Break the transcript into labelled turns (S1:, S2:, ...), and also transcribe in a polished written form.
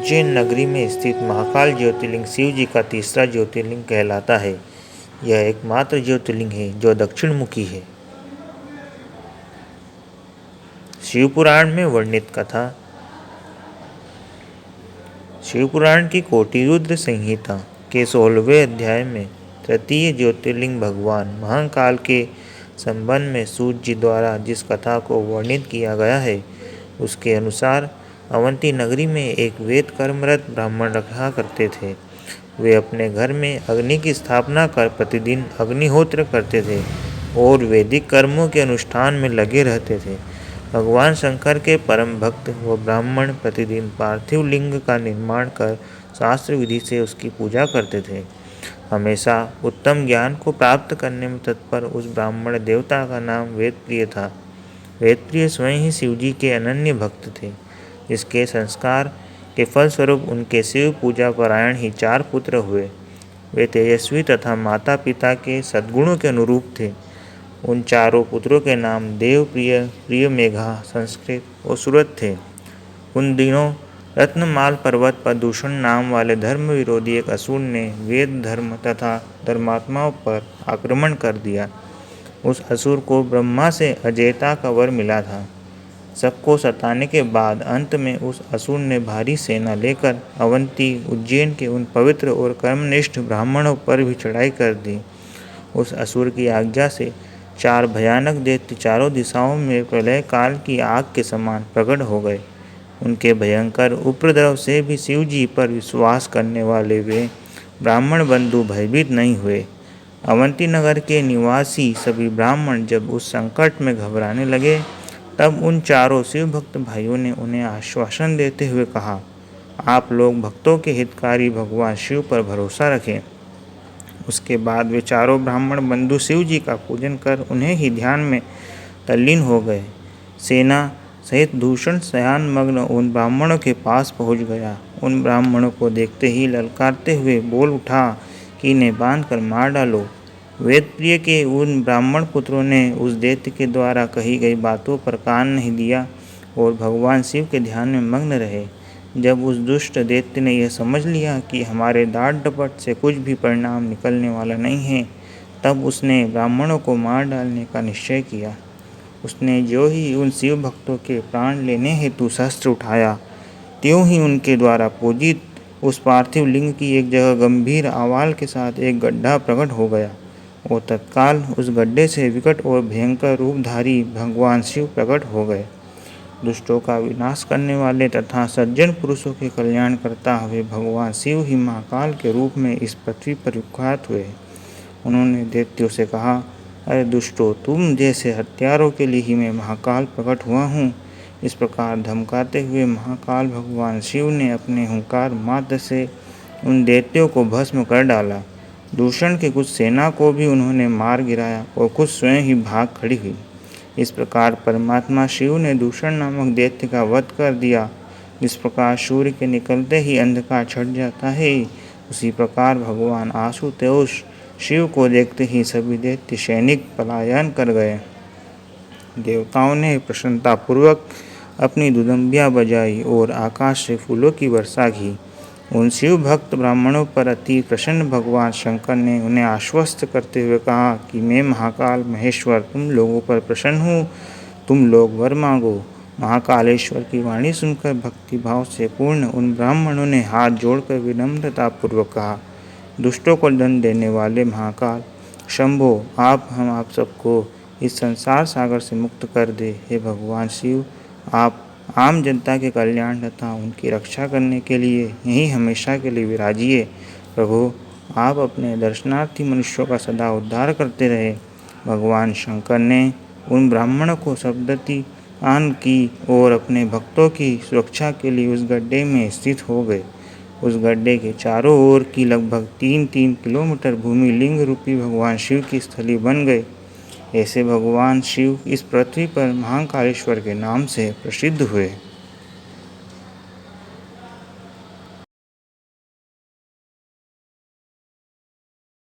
S1: उज्जैन नगरी में स्थित महाकाल ज्योतिर्लिंग शिव जी का तीसरा ज्योतिर्लिंग कहलाता है। यह एकमात्र ज्योतिर्लिंग है जो दक्षिण मुखी है। शिवपुराण में वर्णित कथा। शिवपुराण की कोटिरुद्र संहिता के 16वें अध्याय में तृतीय ज्योतिर्लिंग भगवान महाकाल के संबंध में सूत जी द्वारा जिस कथा को वर्णित किया गया है, उसके अनुसार अवंती नगरी में एक वेद कर्मरत ब्राह्मण रहा करते थे। वे अपने घर में अग्नि की स्थापना कर प्रतिदिन अग्निहोत्र करते थे और वैदिक कर्मों के अनुष्ठान में लगे रहते थे। भगवान शंकर के परम भक्त व ब्राह्मण प्रतिदिन पार्थिव लिंग का निर्माण कर शास्त्र विधि से उसकी पूजा करते थे। हमेशा उत्तम ज्ञान को प्राप्त करने में तत्पर उस ब्राह्मण देवता का नाम वेदप्रिय था। वेदप्रिय स्वयं ही शिवजी के अनन्य भक्त थे, जिसके संस्कार के फलस्वरूप उनके शिव पूजा परायण ही 4 पुत्र हुए। वे तेजस्वी तथा माता पिता के सद्गुणों के अनुरूप थे। उन चारों पुत्रों के नाम देवप्रिय, प्रियमेघा, संस्कृत और सुरथ थे। उन दिनों रत्नमाल पर्वत पर दूषण नाम वाले धर्म विरोधी एक असुर ने वेद धर्म तथा धर्मात्माओं पर आक्रमण कर दिया। उस असुर को ब्रह्मा से अजेयता का वर मिला था। सबको सताने के बाद अंत में उस असुर ने भारी सेना लेकर अवंती उज्जैन के उन पवित्र और कर्मनिष्ठ ब्राह्मणों पर भी चढ़ाई कर दी। उस असुर की आज्ञा से 4 भयानक दैत्य चारों दिशाओं में प्रलय काल की आग के समान प्रकट हो गए। उनके भयंकर उपद्रव से भी शिव जी पर विश्वास करने वाले वे ब्राह्मण बंधु भयभीत नहीं हुए। अवंती नगर के निवासी सभी ब्राह्मण जब उस संकट में घबराने लगे, तब उन चारों शिव भक्त भाइयों ने उन्हें आश्वासन देते हुए कहा, आप लोग भक्तों के हितकारी भगवान शिव पर भरोसा रखें। उसके बाद वे चारों ब्राह्मण बंधु शिव जी का पूजन कर उन्हें ही ध्यान में तल्लीन हो गए। सेना सहित दूषण शयन मग्न उन ब्राह्मणों के पास पहुंच गया। उन ब्राह्मणों को देखते ही ललकारते हुए बोल उठा कि इन्हें बांध कर मार डालो। वेदप्रिय के उन ब्राह्मण पुत्रों ने उस दैत्य के द्वारा कही गई बातों पर कान नहीं दिया और भगवान शिव के ध्यान में मग्न रहे। जब उस दुष्ट दैत्य ने यह समझ लिया कि हमारे दाढ़ डपट से कुछ भी परिणाम निकलने वाला नहीं है, तब उसने ब्राह्मणों को मार डालने का निश्चय किया। उसने जो ही उन शिव भक्तों के प्राण लेने हेतु शस्त्र उठाया, त्यों ही उनके द्वारा पूजित उस पार्थिव लिंग की एक जगह गंभीर आवाज के साथ एक गड्ढा प्रकट हो गया और तत्काल उस गड्ढे से विकट और भयंकर रूपधारी भगवान शिव प्रकट हो गए। दुष्टों का विनाश करने वाले तथा सज्जन पुरुषों के कल्याण करता हुए भगवान शिव ही महाकाल के रूप में इस पृथ्वी पर विख्यात हुए। उन्होंने दैत्यों से कहा, अरे दुष्टों, तुम जैसे हत्यारों के लिए ही मैं महाकाल प्रकट हुआ हूँ। इस प्रकार धमकाते हुए महाकाल भगवान शिव ने अपने हुंकार मात्र से उन दैत्यों को भस्म कर डाला। दूषण की कुछ सेना को भी उन्होंने मार गिराया और कुछ स्वयं ही भाग खड़ी हुई। इस प्रकार परमात्मा शिव ने दूषण नामक दैत्य का वध कर दिया। जिस प्रकार सूर्य के निकलते ही अंधकार छट जाता है, उसी प्रकार भगवान आशुतोष शिव को देखते ही सभी दैत्य सैनिक पलायन कर गए। देवताओं ने प्रसन्नतापूर्वक अपनी दुदुम्बियाँ बजाई और आकाश से फूलों की वर्षा की। उन शिव भक्त ब्राह्मणों पर अति प्रसन्न भगवान शंकर ने उन्हें आश्वस्त करते हुए कहा कि मैं महाकाल महेश्वर तुम लोगों पर प्रसन्न हूँ, तुम लोग वर मांगो। महाकालेश्वर की वाणी सुनकर भक्तिभाव से पूर्ण उन ब्राह्मणों ने हाथ जोड़कर विनम्रतापूर्वक कहा, दुष्टों को दंड देने वाले महाकाल शंभो, आप सबको इस संसार सागर से मुक्त कर दे। हे भगवान शिव, आप आम जनता के कल्याण तथा उनकी रक्षा करने के लिए यहीं हमेशा के लिए विराजिए। प्रभु, आप अपने दर्शनार्थी मनुष्यों का सदा उद्धार करते रहे। भगवान शंकर ने उन ब्राह्मणों को शब्दति आन की और अपने भक्तों की सुरक्षा के लिए उस गड्ढे में स्थित हो गए। उस गड्ढे के चारों ओर की लगभग 3-3 किलोमीटर भूमि लिंग रूपी भगवान शिव की स्थली बन गई। ऐसे भगवान शिव इस पृथ्वी पर महाकालेश्वर के नाम से प्रसिद्ध हुए।